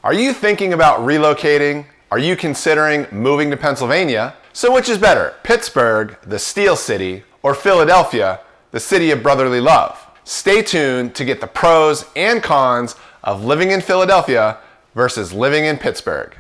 Are you thinking about relocating? Are you considering moving to Pennsylvania? So which is better, Pittsburgh, the Steel City, or Philadelphia, the city of brotherly love? Stay tuned to get the pros and cons of living in Philadelphia versus living in Pittsburgh.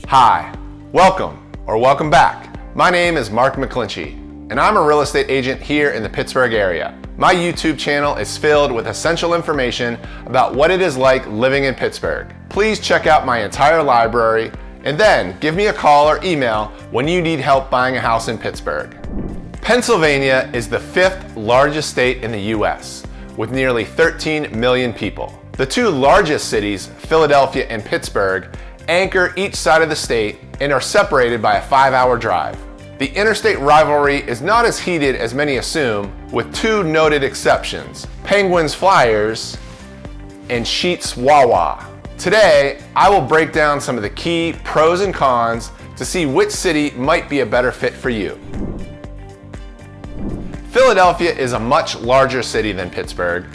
Hi, welcome back. My name is Mark McClinchy, and I'm a real estate agent here in the Pittsburgh area. My YouTube channel is filled with essential information about what it is like living in Pittsburgh. Please check out my entire library and then give me a call or email when you need help buying a house in Pittsburgh. Pennsylvania is the 5th largest state in the US, with nearly 13 million people. The two largest cities, Philadelphia and Pittsburgh, anchor each side of the state and are separated by a 5-hour drive. The interstate rivalry is not as heated as many assume, with two noted exceptions: Penguins Flyers and Sheetz Wawa. Today, I will break down some of the key pros and cons to see which city might be a better fit for you. Philadelphia is a much larger city than Pittsburgh.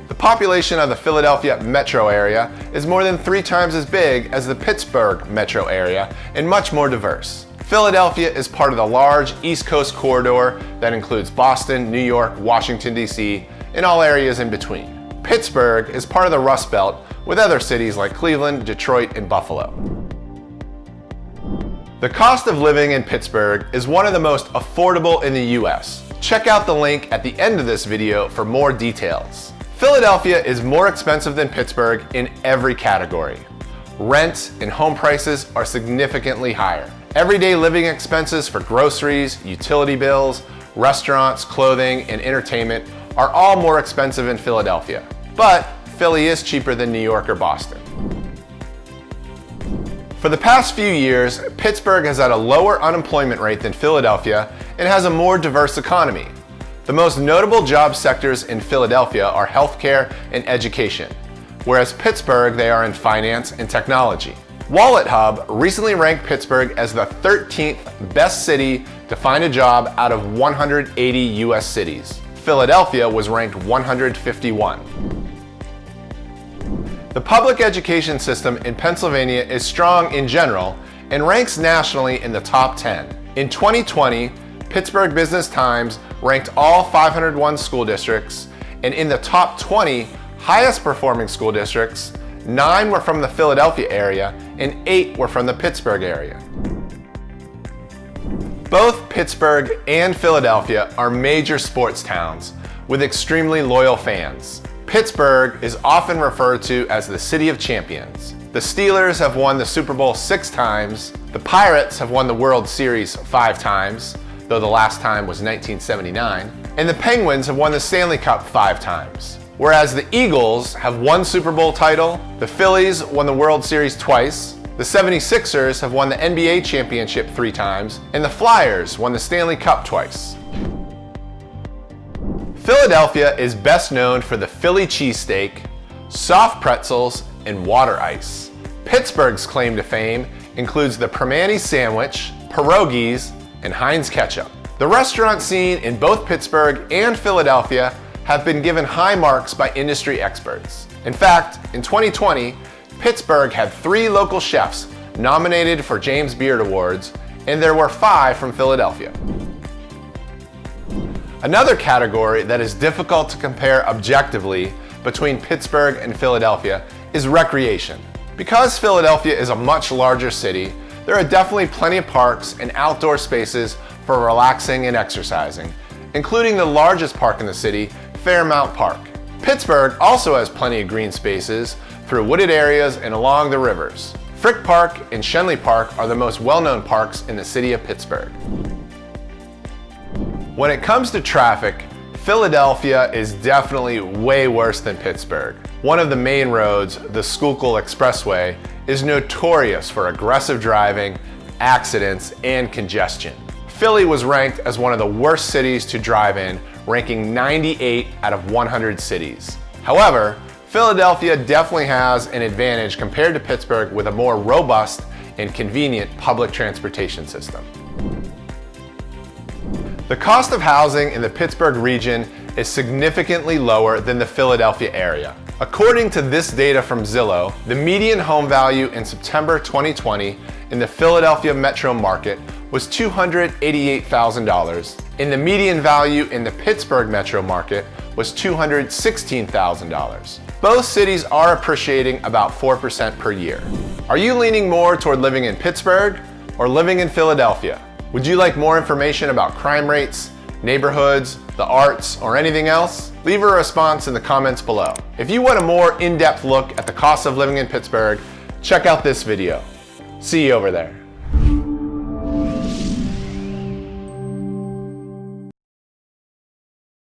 The population of the Philadelphia metro area is more than 3 times as big as the Pittsburgh metro area and much more diverse. Philadelphia is part of the large East Coast corridor that includes Boston, New York, Washington, D.C., and all areas in between. Pittsburgh is part of the Rust Belt with other cities like Cleveland, Detroit, and Buffalo. The cost of living in Pittsburgh is one of the most affordable in the U.S. Check out the link at the end of this video for more details. Philadelphia is more expensive than Pittsburgh in every category. Rent and home prices are significantly higher. Everyday living expenses for groceries, utility bills, restaurants, clothing, and entertainment are all more expensive in Philadelphia. But Philly is cheaper than New York or Boston. For the past few years, Pittsburgh has had a lower unemployment rate than Philadelphia and has a more diverse economy. The most notable job sectors in Philadelphia are healthcare and education, whereas Pittsburgh, they are in finance and technology. Wallet Hub recently ranked Pittsburgh as the 13th best city to find a job out of 180 US cities. Philadelphia was ranked 151. The public education system in Pennsylvania is strong in general and ranks nationally in the top 10. In 2020, Pittsburgh Business Times ranked all 501 school districts, and in the top 20 highest performing school districts, 9 were from the Philadelphia area and 8 were from the Pittsburgh area. Both Pittsburgh and Philadelphia are major sports towns with extremely loyal fans. Pittsburgh is often referred to as the City of Champions. The Steelers have won the Super Bowl 6 times, the Pirates have won the World Series 5 times, though the last time was 1979, and the Penguins have won the Stanley Cup 5 times. Whereas the Eagles have 1 Super Bowl title, the Phillies won the World Series twice, the 76ers have won the NBA championship 3 times, and the Flyers won the Stanley Cup twice. Philadelphia is best known for the Philly cheesesteak, soft pretzels, and water ice. Pittsburgh's claim to fame includes the Primanti sandwich, pierogies, and Heinz ketchup. The restaurant scene in both Pittsburgh and Philadelphia have been given high marks by industry experts. In fact, in 2020, Pittsburgh had 3 local chefs nominated for James Beard Awards, and there were 5 from Philadelphia. Another category that is difficult to compare objectively between Pittsburgh and Philadelphia is recreation. Because Philadelphia is a much larger city, there are definitely plenty of parks and outdoor spaces for relaxing and exercising, including the largest park in the city, Fairmount Park. Pittsburgh also has plenty of green spaces through wooded areas and along the rivers. Frick Park and Schenley Park are the most well-known parks in the city of Pittsburgh. When it comes to traffic, Philadelphia is definitely way worse than Pittsburgh. One of the main roads, the Schuylkill Expressway, is notorious for aggressive driving, accidents, and congestion. Philly was ranked as one of the worst cities to drive in, ranking 98 out of 100 cities. However, Philadelphia definitely has an advantage compared to Pittsburgh with a more robust and convenient public transportation system. The cost of housing in the Pittsburgh region is significantly lower than the Philadelphia area. According to this data from Zillow, the median home value in September 2020 in the Philadelphia metro market was $288,000, and the median value in the Pittsburgh metro market was $216,000. Both cities are appreciating about 4% per year. Are you leaning more toward living in Pittsburgh or living in Philadelphia? Would you like more information about crime rates, neighborhoods, the arts, or anything else? Leave a response in the comments below. If you want a more in-depth look at the cost of living in Pittsburgh, check out this video. See you over there.